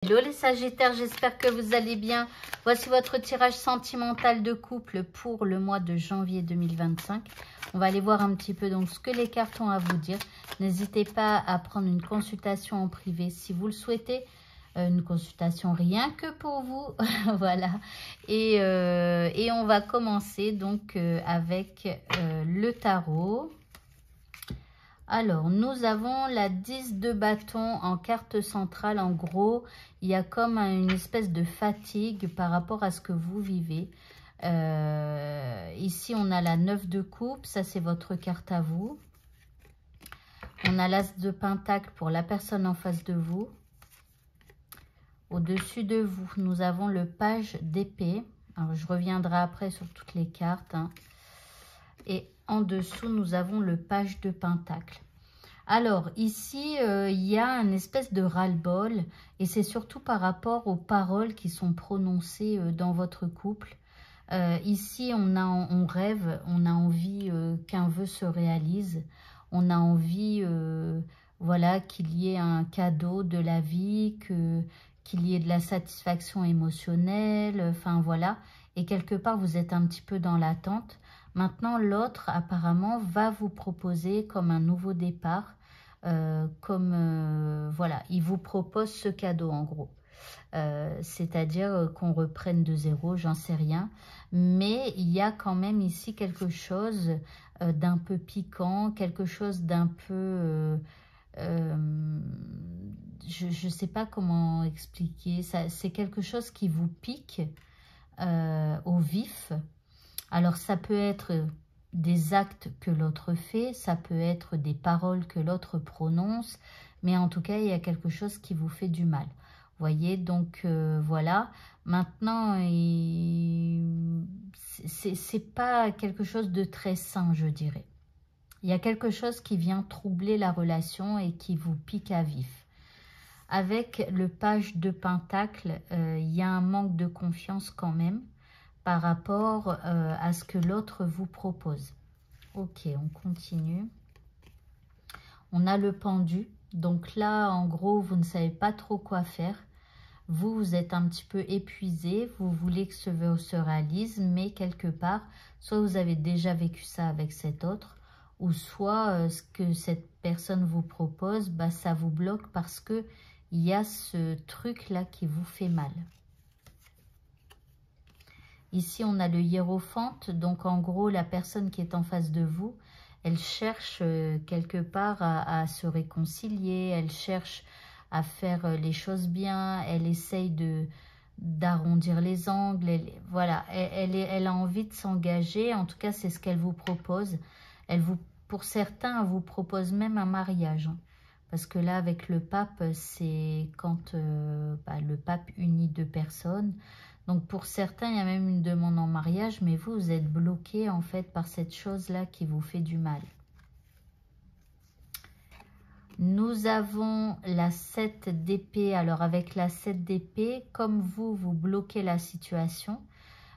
Hello les Sagittaires, j'espère que vous allez bien. Voici votre tirage sentimental de couple pour le mois de janvier 2025. On va aller voir un petit peu donc ce que les cartes ont à vous dire. N'hésitez pas à prendre une consultation en privé si vous le souhaitez. Une consultation rien que pour vous. Voilà. Et on va commencer donc avec le tarot. Alors, nous avons la 10 de bâton en carte centrale. En gros, il y a comme une espèce de fatigue par rapport à ce que vous vivez. Ici, on a la 9 de coupe. Ça, c'est votre carte à vous. On a l'as de pentacle pour la personne en face de vous. Au-dessus de vous, nous avons le page d'épée. Alors, je reviendrai après sur toutes les cartes, hein. Et en dessous, nous avons le page de pentacle. Alors, ici, il y a une espèce de ras-le-bol. Et c'est surtout par rapport aux paroles qui sont prononcées dans votre couple. Ici, on rêve, on a envie qu'un vœu se réalise. On a envie, voilà, qu'il y ait un cadeau de la vie, qu'il y ait de la satisfaction émotionnelle. Enfin, voilà. Et quelque part, vous êtes un petit peu dans l'attente. Maintenant, l'autre, apparemment, va vous proposer comme un nouveau départ. Voilà, il vous propose ce cadeau, en gros. C'est-à-dire qu'on reprenne de zéro, j'en sais rien. Mais il y a quand même ici quelque chose d'un peu piquant, quelque chose d'un peu... je ne sais pas comment expliquer. C'est quelque chose qui vous pique au vif. Alors, ça peut être des actes que l'autre fait, ça peut être des paroles que l'autre prononce, mais en tout cas, il y a quelque chose qui vous fait du mal. Vous voyez, donc voilà. Maintenant, c'est pas quelque chose de très sain, je dirais. Il y a quelque chose qui vient troubler la relation et qui vous pique à vif. Avec le page de pentacle, il y a un manque de confiance quand même par rapport à ce que l'autre vous propose. Ok, on continue. On a le pendu. Donc là, en gros, vous ne savez pas trop quoi faire. Vous êtes un petit peu épuisé. Vous voulez que ce vœu se réalise, mais quelque part, soit vous avez déjà vécu ça avec cet autre, ou soit ce que cette personne vous propose, bah, ça vous bloque parce que il y a ce truc-là qui vous fait mal. Ici, on a le hiérophante. Donc, en gros, la personne qui est en face de vous, elle cherche quelque part à se réconcilier. Elle cherche à faire les choses bien. Elle essaye d'arrondir les angles. Voilà, elle a envie de s'engager. En tout cas, c'est ce qu'elle vous propose. Pour certains, elle vous propose même un mariage. Parce que là, avec le pape, c'est quand le pape unit deux personnes. Donc, pour certains, il y a même une demande en mariage, mais vous, vous êtes bloqué, en fait, par cette chose-là qui vous fait du mal. Nous avons la 7 d'épée. Alors, avec la 7 d'épée, comme vous bloquez la situation,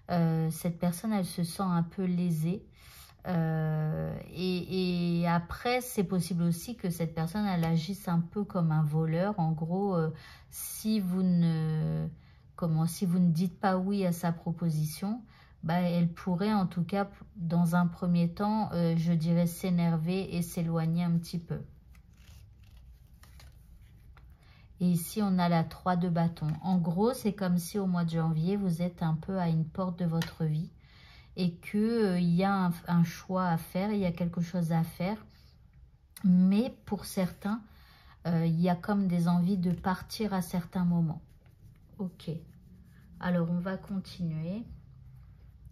cette personne, elle se sent un peu lésée. Et après, c'est possible aussi que cette personne, elle agisse un peu comme un voleur. En gros, si vous ne dites pas oui à sa proposition, bah, elle pourrait en tout cas, dans un premier temps, je dirais s'énerver et s'éloigner un petit peu. Et ici, on a la 3 de bâton. En gros, c'est comme si au mois de janvier, vous êtes un peu à une porte de votre vie et qu'il y a un choix à faire, il y a quelque chose à faire. Mais pour certains, il y a comme des envies de partir à certains moments. Ok. Alors, on va continuer.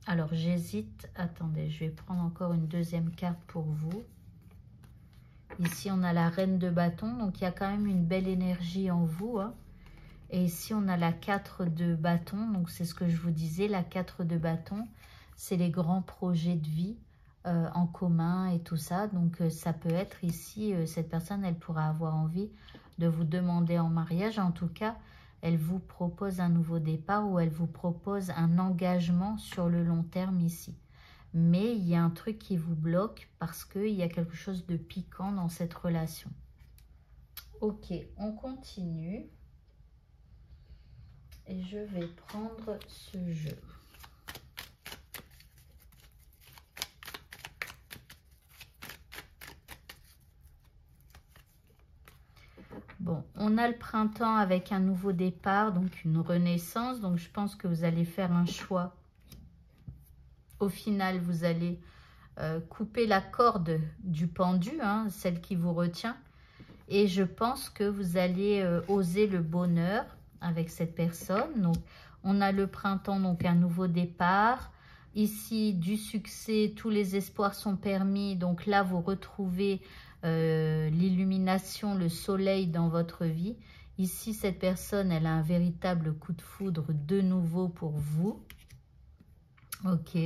Alors, j'hésite. Attendez, je vais prendre encore une deuxième carte pour vous. Ici, on a la reine de bâton. Donc, il y a quand même une belle énergie en vous, hein. Et ici, on a la 4 de bâton. Donc, c'est ce que je vous disais, la 4 de bâton. C'est les grands projets de vie en commun et tout ça. Donc, ça peut être ici, cette personne, elle pourra avoir envie de vous demander en mariage. En tout cas, elle vous propose un nouveau départ ou elle vous propose un engagement sur le long terme ici. Mais il y a un truc qui vous bloque parce qu'il y a quelque chose de piquant dans cette relation. Ok, on continue. et je vais prendre ce jeu. Bon, on a le printemps avec un nouveau départ, donc une renaissance. Donc, je pense que vous allez faire un choix. Au final, vous allez couper la corde du pendu, hein, celle qui vous retient. Et je pense que vous allez oser le bonheur avec cette personne. Donc, on a le printemps, donc un nouveau départ. Ici, du succès, tous les espoirs sont permis. Donc là, vous retrouvez l'illumination, le soleil dans votre vie. Ici, cette personne, elle a un véritable coup de foudre de nouveau pour vous. Ok.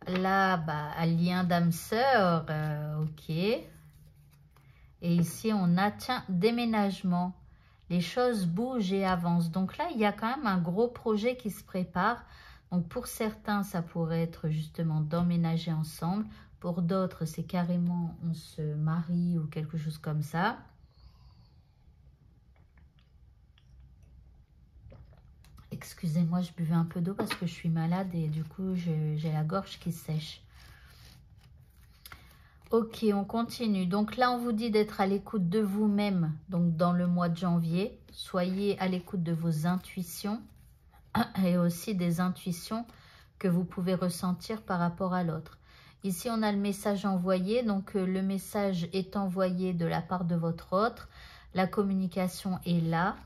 Là, bah, un lien d'âme sœur. Ok. Et ici, on a, tiens, déménagement. Les choses bougent et avancent. Donc là, il y a quand même un gros projet qui se prépare. Donc pour certains, ça pourrait être justement d'emménager ensemble. Pour d'autres, c'est carrément on se marie ou quelque chose comme ça. Excusez-moi, je buvais un peu d'eau parce que je suis malade et du coup, j'ai la gorge qui sèche. Ok, on continue. Donc là, on vous dit d'être à l'écoute de vous-même. Donc dans le mois de janvier, soyez à l'écoute de vos intuitions et aussi des intuitions que vous pouvez ressentir par rapport à l'autre. Ici, on a le message envoyé. Donc, le message est envoyé de la part de votre autre. La communication est là.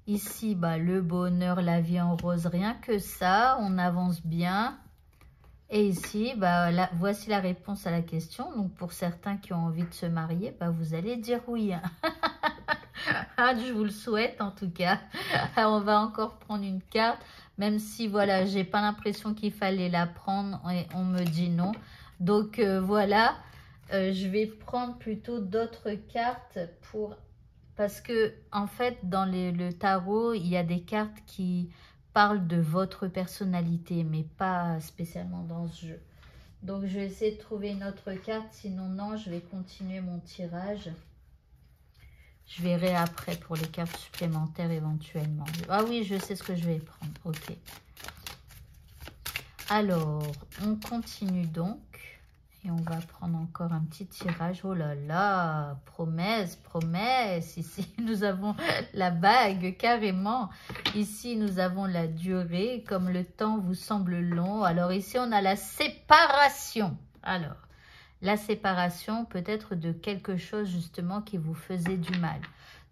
Ici, bah, le bonheur, la vie en rose, rien que ça. On avance bien. Et ici, bah, là, voici la réponse à la question. Donc, pour certains qui ont envie de se marier, bah, vous allez dire oui. Je vous le souhaite en tout cas. Alors, on va encore prendre une carte. Même si, voilà, j'ai pas l'impression qu'il fallait la prendre et on me dit non. Donc, voilà, je vais prendre plutôt d'autres cartes pour... Parce que, en fait, dans le tarot, il y a des cartes qui parlent de votre personnalité, mais pas spécialement dans ce jeu. Donc, je vais essayer de trouver une autre carte. Sinon, non, je vais continuer mon tirage. Je verrai après pour les cartes supplémentaires éventuellement. Ah oui, je sais ce que je vais prendre. Ok. Alors, on continue donc. Et on va prendre encore un petit tirage. Oh là là, promesse, promesse. Ici, nous avons la bague, carrément. Ici, nous avons la durée. Comme le temps vous semble long. Alors ici, on a la séparation. Alors, la séparation peut être de quelque chose justement qui vous faisait du mal.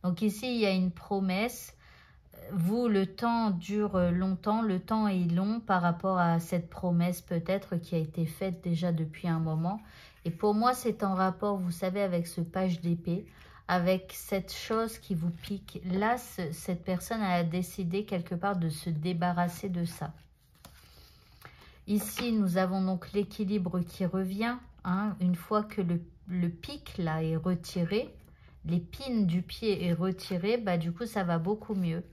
Donc ici, il y a une promesse. Vous, le temps dure longtemps, le temps est long par rapport à cette promesse peut-être qui a été faite déjà depuis un moment. Et pour moi, c'est en rapport, vous savez, avec ce page d'épée, avec cette chose qui vous pique. Là, cette personne a décidé quelque part de se débarrasser de ça. Ici, nous avons donc l'équilibre qui revient. Hein, une fois que le pic là est retiré, l'épine du pied est retirée, bah, du coup, ça va beaucoup mieux.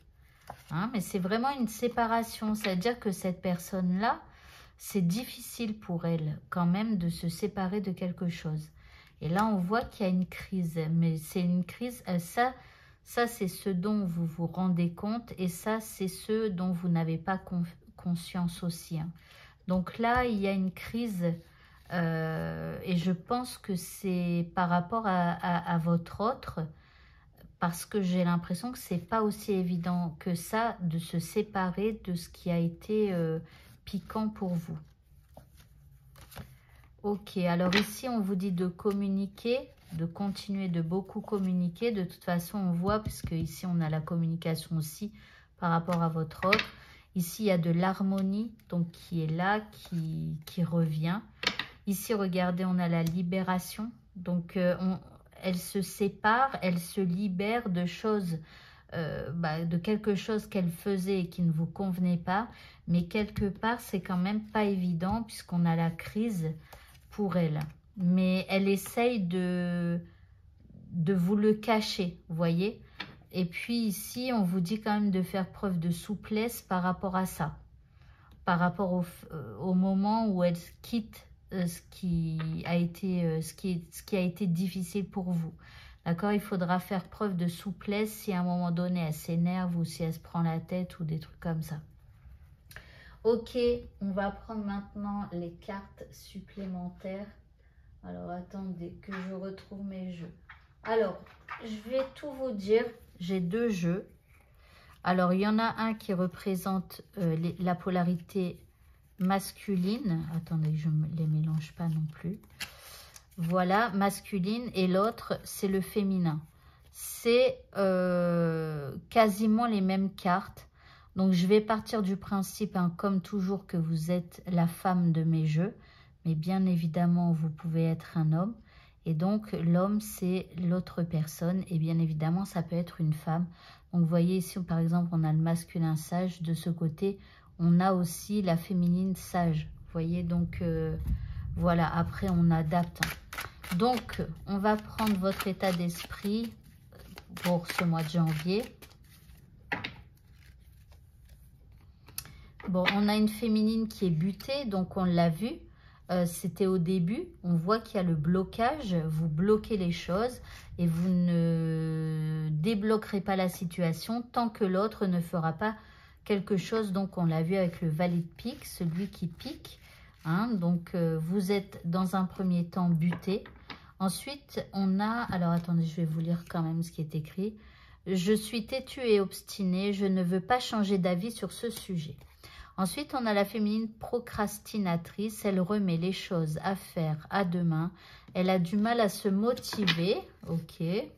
Hein, mais c'est vraiment une séparation. C'est-à-dire que cette personne-là, c'est difficile pour elle quand même de se séparer de quelque chose. Et là, on voit qu'il y a une crise. Mais c'est une crise, ça c'est ce dont vous vous rendez compte. Et ça, c'est ce dont vous n'avez pas conscience aussi. Hein. Donc là, il y a une crise et je pense que c'est par rapport à votre autre, parce que j'ai l'impression que c'est pas aussi évident que ça de se séparer de ce qui a été piquant pour vous. Ok, alors ici, on vous dit de communiquer, de continuer de beaucoup communiquer. De toute façon, on voit, puisque ici, on a la communication aussi par rapport à votre autre. Ici, il y a de l'harmonie, donc qui est là, qui revient. Ici, regardez, on a la libération. Donc, elle se sépare, elle se libère de choses, de quelque chose qu'elle faisait et qui ne vous convenait pas. Mais quelque part, c'est quand même pas évident puisqu'on a la crise pour elle. Mais elle essaye de vous le cacher, vous voyez. Et puis ici, on vous dit quand même de faire preuve de souplesse par rapport à ça. Par rapport au moment où elle quitte ce qui a été difficile pour vous. D'accord? Il faudra faire preuve de souplesse si à un moment donné elle s'énerve ou si elle se prend la tête ou des trucs comme ça. Ok, on va prendre maintenant les cartes supplémentaires. Alors attendez que je retrouve mes jeux. Alors, je vais tout vous dire. J'ai 2 jeux. Alors, il y en a un qui représente la polarité masculine. Attendez, je ne les mélange pas non plus. Voilà, masculine. Et l'autre, c'est le féminin. C'est quasiment les mêmes cartes. Donc, je vais partir du principe, hein, comme toujours, que vous êtes la femme de mes jeux. Mais bien évidemment, vous pouvez être un homme. Et donc, l'homme, c'est l'autre personne. Et bien évidemment, ça peut être une femme. Donc, vous voyez ici, par exemple, on a le masculin sage. De ce côté, on a aussi la féminine sage. Vous voyez, donc, voilà. Après, on adapte. Donc, on va prendre votre état d'esprit pour ce mois de janvier. Bon, on a une féminine qui est butée, donc on l'a vu. C'était au début, on voit qu'il y a le blocage, vous bloquez les choses et vous ne débloquerez pas la situation tant que l'autre ne fera pas quelque chose. Donc on l'a vu avec le valet de pique, celui qui pique, hein, donc vous êtes dans un premier temps buté. Ensuite on a, alors attendez, je vais vous lire quand même ce qui est écrit. Je suis têtue et obstinée, je ne veux pas changer d'avis sur ce sujet. Ensuite, on a la féminine procrastinatrice. Elle remet les choses à faire à demain. Elle a du mal à se motiver. Ok. Et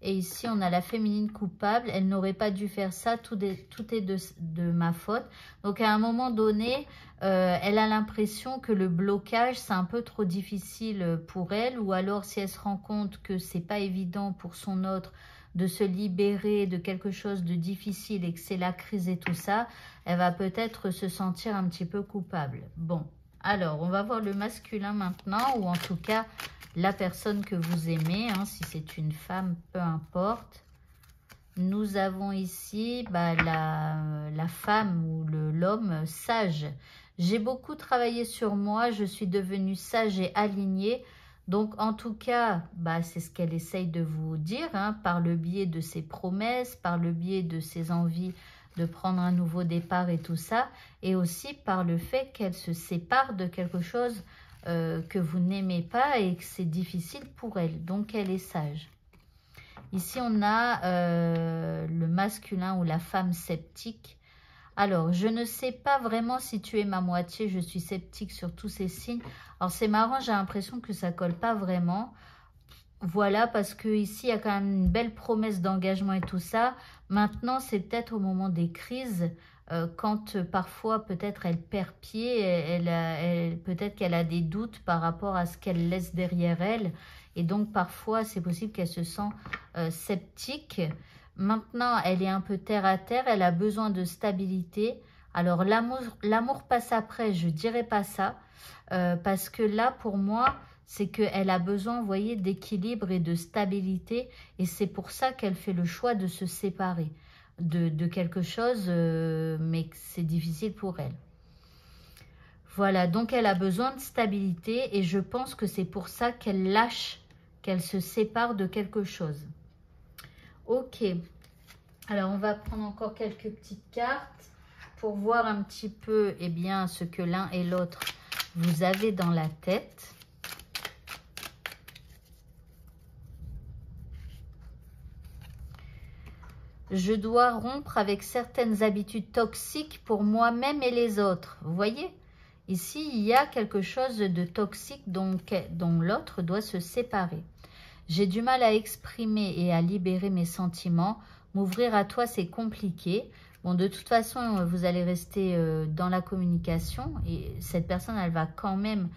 ici, on a la féminine coupable. Elle n'aurait pas dû faire ça. Tout est de ma faute. Donc, à un moment donné, elle a l'impression que le blocage, c'est un peu trop difficile pour elle. Ou alors, si elle se rend compte que c'est pas évident pour son autre de se libérer de quelque chose de difficile et que c'est la crise et tout ça, elle va peut-être se sentir un petit peu coupable. Bon, alors on va voir le masculin maintenant, ou en tout cas la personne que vous aimez, hein, si c'est une femme, peu importe. Nous avons ici la femme ou l'homme sage. J'ai beaucoup travaillé sur moi, je suis devenue sage et alignée. Donc, en tout cas, c'est ce qu'elle essaye de vous dire, hein, par le biais de ses promesses, par le biais de ses envies de prendre un nouveau départ et tout ça, et aussi par le fait qu'elle se sépare de quelque chose que vous n'aimez pas et que c'est difficile pour elle. Donc, elle est sage. Ici, on a le masculin ou la femme sceptique. Alors, je ne sais pas vraiment si tu es ma moitié, je suis sceptique sur tous ces signes. Alors, c'est marrant, j'ai l'impression que ça colle pas vraiment. Voilà, parce que ici il y a quand même une belle promesse d'engagement et tout ça. Maintenant, c'est peut-être au moment des crises, quand parfois peut-être elle perd pied, peut-être qu'elle a des doutes par rapport à ce qu'elle laisse derrière elle. Et donc, parfois, c'est possible qu'elle se sent sceptique. Maintenant, elle est un peu terre à terre, elle a besoin de stabilité. Alors, l'amour passe après, je dirais pas ça, parce que là, pour moi, c'est qu'elle a besoin, vous voyez, d'équilibre et de stabilité. Et c'est pour ça qu'elle fait le choix de se séparer de quelque chose, mais c'est difficile pour elle. Voilà, donc elle a besoin de stabilité et je pense que c'est pour ça qu'elle lâche, qu'elle se sépare de quelque chose. Ok, alors on va prendre encore quelques petites cartes pour voir un petit peu ce que l'un et l'autre vous avez dans la tête. Je dois rompre avec certaines habitudes toxiques pour moi-même et les autres. Vous voyez? Ici, il y a quelque chose de toxique dont l'autre doit se séparer. J'ai du mal à exprimer et à libérer mes sentiments. M'ouvrir à toi, c'est compliqué. Bon, de toute façon, vous allez rester dans la communication et cette personne, elle va quand même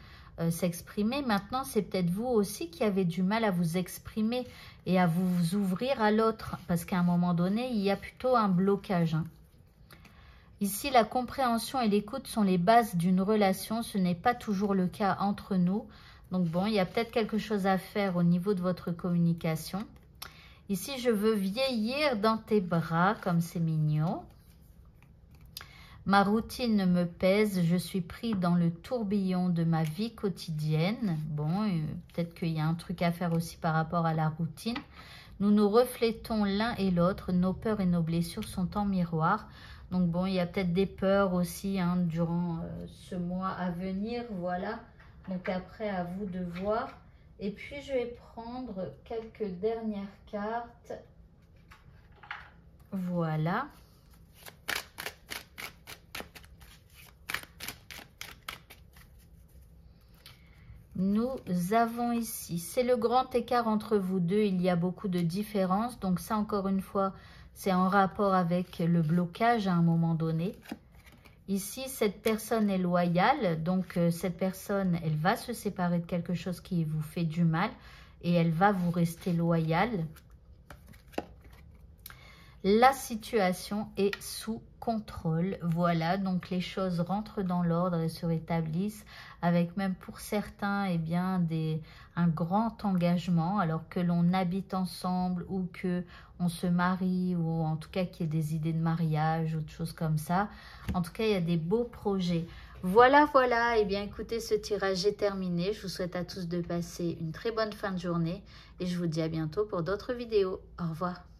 s'exprimer. Maintenant, c'est peut-être vous aussi qui avez du mal à vous exprimer et à vous ouvrir à l'autre parce qu'à un moment donné, il y a plutôt un blocage. Hein. Ici, la compréhension et l'écoute sont les bases d'une relation. Ce n'est pas toujours le cas entre nous. Donc bon, il y a peut-être quelque chose à faire au niveau de votre communication. Ici, je veux vieillir dans tes bras, comme c'est mignon. Ma routine me pèse, je suis pris dans le tourbillon de ma vie quotidienne. Bon, peut-être qu'il y a un truc à faire aussi par rapport à la routine. Nous nous reflétons l'un et l'autre, nos peurs et nos blessures sont en miroir. Donc bon, il y a peut-être des peurs aussi hein, durant ce mois à venir, voilà. Donc après, à vous de voir. Et puis, je vais prendre quelques dernières cartes. Voilà. Nous avons ici, c'est le grand écart entre vous deux, il y a beaucoup de différences. Donc ça, encore une fois, c'est en rapport avec le blocage à un moment donné. Ici, cette personne est loyale, donc cette personne, elle va se séparer de quelque chose qui vous fait du mal et elle va vous rester loyale. La situation est sous contrôle. Voilà, donc les choses rentrent dans l'ordre et se rétablissent avec même pour certains eh bien, un grand engagement alors que l'on habite ensemble ou que on se marie ou en tout cas qu'il y ait des idées de mariage ou de choses comme ça. En tout cas, il y a des beaux projets. Voilà, voilà. Eh bien, écoutez, ce tirage est terminé. Je vous souhaite à tous de passer une très bonne fin de journée et je vous dis à bientôt pour d'autres vidéos. Au revoir.